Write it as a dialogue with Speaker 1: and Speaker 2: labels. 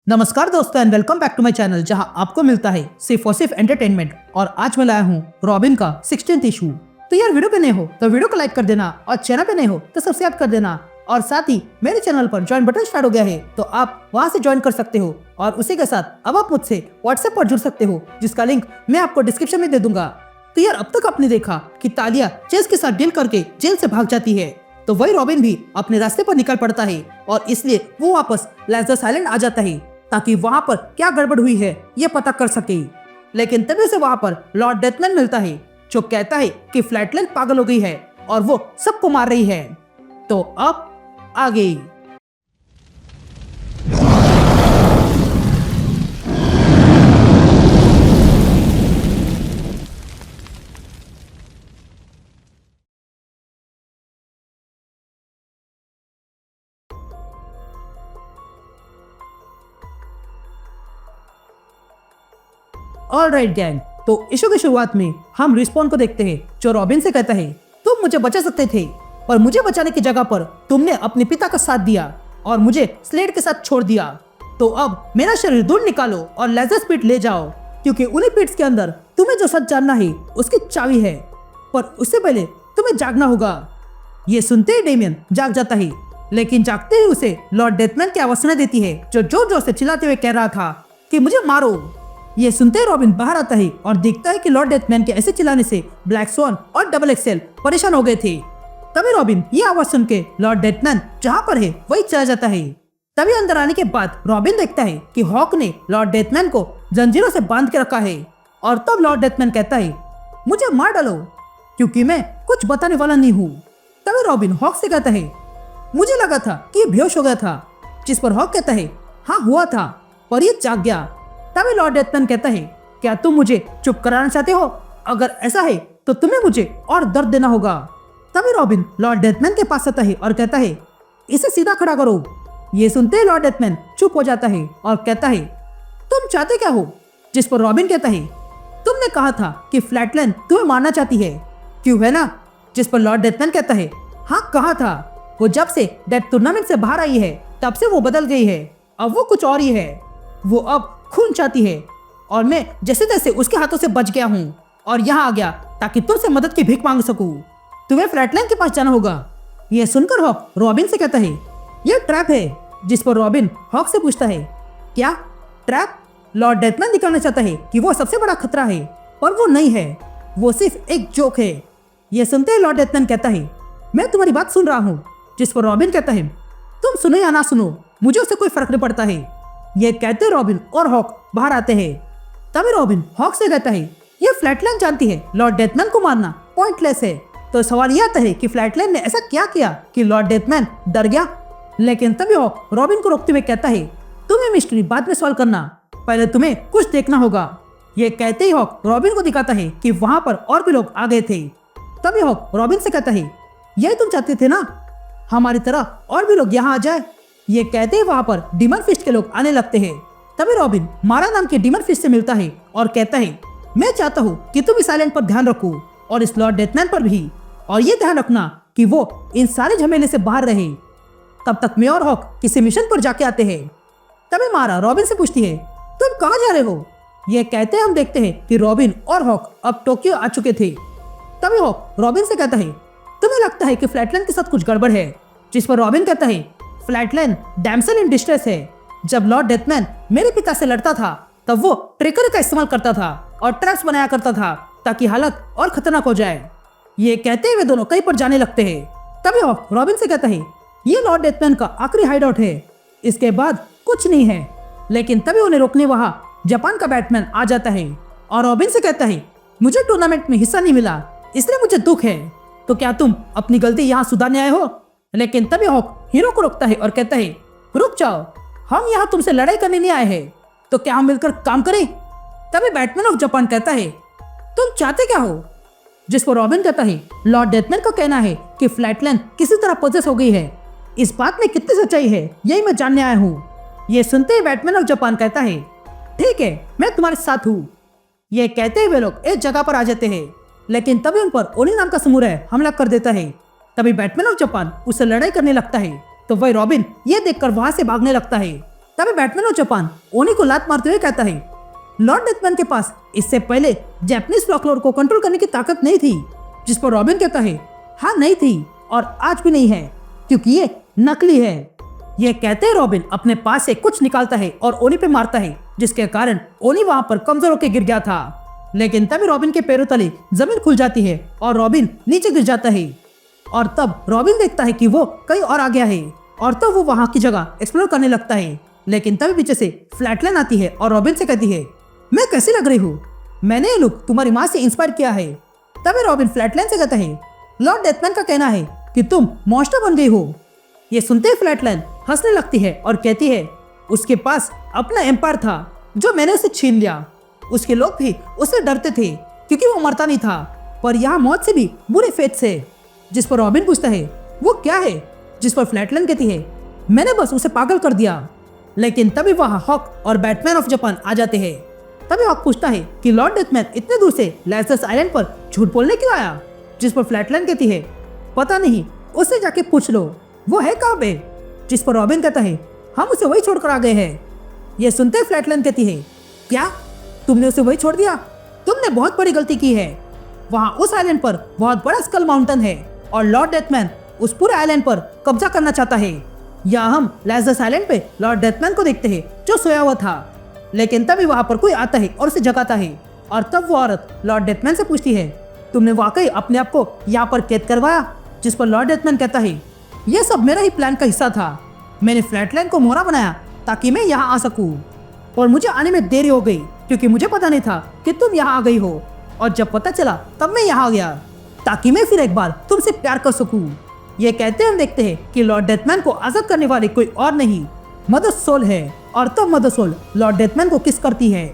Speaker 1: नमस्कार दोस्तों and welcome back to my channel जहां आपको मिलता है सिर्फ और सिर्फ एंटरटेनमेंट। और आज मैं लाया हूं रॉबिन का 16th इशू। तो यार वीडियो पे नए हो तो वीडियो को लाइक कर देना और चैनल पे नए हो तो सब्सक्राइब कर देना। और साथ ही मेरे चैनल पर ज्वाइन बटन स्टार्ट हो गया है तो आप वहां से ज्वाइन कर सकते हो। और उसी के साथ अब आप मुझसे व्हाट्सएप पर जुड़ सकते हो जिसका लिंक मैं आपको डिस्क्रिप्शन में दे दूंगा। तो यार अब तक आपने देखा कि तालिया चेस के साथ डील करके जेल से भाग जाती है, तो वही रॉबिन भी अपने रास्ते पर निकल पड़ता है और इसलिए वो वापस लेज़र्स आइलैंड आ जाता है ताकि वहाँ पर क्या गड़बड़ हुई है ये पता कर सके। लेकिन तभी से वहाँ पर लॉर्ड डेथमैन मिलता है जो कहता है कि फ्लैटलैंड पागल हो गई है और वो सबको मार रही है। तो अब आगे ऑलराइट गैंग, तो इशू की शुरुआत में हम रिस्पॉन को देखते हैं जो रॉबिन से कहता है तुम मुझे बचा सकते थे पर मुझे बचाने की जगह पर तुमने अपने पिता का साथ दिया और मुझे स्लेड के साथ छोड़ दिया। तो अब मेरा शरीर दूर निकालो और लेज़र स्पीड ले जाओ क्योंकि उन्हीं पिट्स के अंदर तुम्हें जो सच जानना है उसकी चाबी है, पर उससे पहले तुम्हें जागना होगा। ये सुनते ही डेमियन जाग जाता है, लेकिन जागते ही उसे लॉर्ड डेथमैन की आवाज सुनाई देती है जो जोर जोर से चिल्लाते हुए कह रहा था कि मुझे मारो। ये सुनते ही रॉबिन बाहर आता है और देखता है कि लॉर्ड डेथमैन के ऐसे चिल्लाने से ब्लैक स्वॉन और डबल एक्सेल परेशान हो गए थे। तभी रॉबिन ये आवाज सुन के लॉर्ड डेथमैन जहाँ पर है वही चला जाता है। तभी अंदर आने के बाद रॉबिन देखता है कि हॉक ने लॉर्ड डेथमैन को जंजीरों से बांध के रखा है। और तब लॉर्ड डेथमैन कहता है मुझे मार डालो क्योंकि मैं कुछ बताने वाला नहीं हूँ। तभी रॉबिन हॉक से कहता है मुझे लगा था कि ये बेहोश हो गया था, जिस पर हॉक कहता है हाँ हुआ था पर ये जाग गया। तभी लॉर्ड डेथमैन कहता है क्या तुम मुझे चुप कराना चाहते हो? अगर ऐसा है तो तुम्हें मुझे और दर्द देना होगा। तभी रॉबिन लॉर्ड डेथमैन के पास आता है और कहता है इसे सीधा खड़ा करो। ये सुनते ही लॉर्ड डेथमैन चुप हो जाता है और कहता है तुम चाहते क्या हो? जिस पर रॉबिन कहता है तुमने कहा था कि फ्लैटलैंड तुम्हें मारना चाहती है, क्यों है ना? जिस पर लॉर्ड डेथमैन कहता है हाँ कहा था, वो जब से डेथ टूर्नामेंट से बाहर आई है तब से वो बदल गई है, अब वो कुछ और ही है। वो अब खून चाहती है और मैं जैसे तैसे उसके हाथों से बच गया हूँ और यहाँ आ गया ताकि तुमसे मदद की भीख मांग सकूं। तुम्हें फ्लैटलैंड के पास जाना होगा। यह सुनकर हॉक रॉबिन से कहता है यह ट्रैप है। जिस पर रॉबिन हॉक से पूछता है क्या ट्रैप? लॉर्ड डेथमैन दिखाना चाहता है कि वो सबसे बड़ा खतरा है पर वो नहीं है, वो सिर्फ एक जोक है। यह सुनते ही लॉर्ड डेथमैन कहता है मैं तुम्हारी बात सुन रहा हूँ। जिस पर रॉबिन कहता है तुम सुनो या ना सुनो मुझे उससे कोई फर्क नहीं पड़ता है। ये कहते रॉबिन और हॉक बाहर आते हैं। तभी रॉबिन हॉक से कहता है ये फ्लैटलैंड जानती है लॉर्ड डेथमैन को मारना पॉइंटलेस है, तो सवाल यह आता है कि फ्लैटलैंड ने ऐसा क्या किया कि लॉर्ड डेथमैन डर गया। लेकिन तभी हॉक रॉबिन को रोकते हुए कहता है तुम्हें मिस्ट्री बाद में सॉल्व करना, पहले तुम्हें कुछ देखना होगा। ये कहते ही हॉक रॉबिन को दिखाता है कि वहां पर और भी लोग आ गए थे। तभी हॉक रॉबिन से कहता है यही तुम चाहते थे ना, हमारी तरह और भी लोग यहाँ आ जाए। ये कहते ही वहां पर डीमन फिस्ट के लोग आने लगते हैं। तभी रॉबिन मारा नाम के डीमन फिस्ट से मिलता है और कहता है मैं चाहता हूँ कि तुम इस आइलैंड पर ध्यान रखो और इस लॉर्ड डेथमैन पर भी, और ये ध्यान रखना कि वो इन सारे झमेले से बाहर रहे। तब तक मैं और हॉक किसी मिशन पर जाके आते हैं। तभी मारा रॉबिन से पूछती है तुम कहाँ जा रहे हो? ये कहते हम देखते हैं कि रॉबिन और हॉक अब टोक्यो आ चुके थे। तभी हॉक रॉबिन से कहता है तुम्हें लगता है कि फ्लैटलैंड के साथ कुछ गड़बड़ है? जिस पर रॉबिन कहता है फ्लैटलैंड डैमसेल इन डिस्ट्रेस है। जब लॉर्ड डेथमैन मेरे पिता से लड़ता था तब वो ट्रिकरी का इस्तेमाल करता था और ट्रैप्स बनाया करता था ताकि हालत और खतरनाक हो जाए। ये कहते हुए दोनों कहीं पर जाने लगते हैं। तभी हॉक रॉबिन से कहता है ये लॉर्ड डेथमैन का आखिरी हाइडआउट है, इसके बाद कुछ नहीं है। लेकिन तभी उन्हें रोकने वहां जापान का बैटमैन आ जाता है और रॉबिन से कहता है मुझे टूर्नामेंट में हिस्सा नहीं मिला इसलिए मुझे दुख है, तो क्या तुम अपनी गलती यहाँ सुधारने आए हो? लेकिन तभी हॉक हीरो को रोकता है और कहता है रुक जाओ, हम यहाँ तुमसे लड़ाई करने नहीं आए हैं, तो क्या हम मिलकर काम करें? तभी बैटमैन ऑफ जापान कहता है तुम चाहते क्या हो? जिस पर रॉबिन कहता है लॉर्ड डेथमैन का कहना है कि फ्लैटलैंड किसी तरह पोजेस हो गई है, इस बात में कितनी सच्चाई है यही मैं जानने आया हूँ। ये सुनते ही बैटमैन ऑफ जापान कहता है ठीक है मैं तुम्हारे साथ हूँ। ये कहते ही वे लोग एक जगह पर आ जाते हैं, लेकिन तभी उन पर ओनी नाम का समुराई हमला कर देता है। तभी बैटमैन ऑफ जापान उससे लड़ाई करने लगता है, तो वही रॉबिन ये देखकर वहां से भागने लगता है। तभी बैटमैन और जापान ओनी को लात मारते हुए कहता है, लॉर्ड डेथमैन के पास इससे पहले जापानीज फ्लोकलोर को कंट्रोल करने की ताकत नहीं थी। जिस पर रॉबिन कहता है, हाँ नहीं थी और आज भी नहीं है, क्योंकि ये नकली है। ये कहते हैं रॉबिन अपने पास से कुछ निकालता है और ओनी पे मारता है, जिसके कारण ओनी वहां पर कमजोर होकर गिर गया था। लेकिन तभी रॉबिन के पैरों तले जमीन खुल जाती है और रॉबिन नीचे गिर जाता है। और तब रॉबिन देखता है कि वो कहीं और आ गया है और तब वो वहां की जगह एक्सप्लोर करने लगता है। लेकिन तभी पीछे से फ्लैटलाइन आती है और रॉबिन से कहती है, मैं कैसी लग रही हूँ? मैंने ये लुक तुम्हारी माँ से इंस्पायर किया है। तभी रॉबिन फ्लैटलाइन से कहता है, लॉर्ड डेथमैन का कहना है कि तुम मॉन्स्टर बन गई हो। ये सुनते ही फ्लैटलाइन हंसने लगती है और कहती है, उसके पास अपना एम्पायर था जो मैंने उसे छीन लिया। उसके लोग भी उससे डरते थे क्योंकि वो मरता नहीं था, पर यहाँ मौत से भी बुरे फेत से। जिस पर रॉबिन पूछता है, वो क्या है? जिस पर फ्लैटलाइन कहती है, मैंने बस उसे पागल कर दिया। लेकिन तभी वहाँ हॉक और बैटमैन ऑफ जापान आ जाते हैं। तभी हॉक पूछता है कि लॉर्ड डेथमैन इतने दूर से लैज़रस आइलैंड पर झूठ बोलने क्यों आया? जिस पर फ्लैटलाइन कहती है, पता नहीं, उससे जाके पूछ लो, वो है कहाँ पे? जिस पर रॉबिन कहता है, हम उसे वही छोड़कर आ गए हैं। ये सुनते फ्लैटलाइन कहती है, क्या तुमने उसे वही छोड़ दिया? तुमने बहुत बड़ी गलती की है। वहाँ उस आइलैंड पर बहुत बड़ा स्कल माउंटेन है और लॉर्ड डेथमैन उस पूरे आइलैंड पर कब्जा करना चाहता है। यहाँ हम लैज़रस आइलैंड पे लॉर्ड डेथमैन को देखते हैं जो सोया हुआ था। लेकिन तभी वहाँ पर कोई आता है और उसे जगाता है और तब वो औरत लॉर्ड डेथमैन से पूछती है, तुमने वाकई अपने आप को यहाँ पर कैद करवाया? जिस पर लॉर्ड डेथमैन कहता है, यह सब मेरा ही प्लान का हिस्सा था। मैंने फ्लैटलाइन को मोहरा बनाया ताकि मैं यहाँ आ सकूँ, और मुझे आने में देरी हो गई क्योंकि मुझे पता नहीं था कि तुम यहाँ आ गई हो, और जब पता चला तब मैं यहाँ आ गया ताकि मैं फिर एक बार तुमसे प्यार कर सकूँ। ये कहते हम देखते हैं कि लॉर्ड डेथमैन को आजाद करने वाले कोई और नहीं, मदर सोल है। और तब मदर सोल लॉर्ड डेथमैन को किस करती है।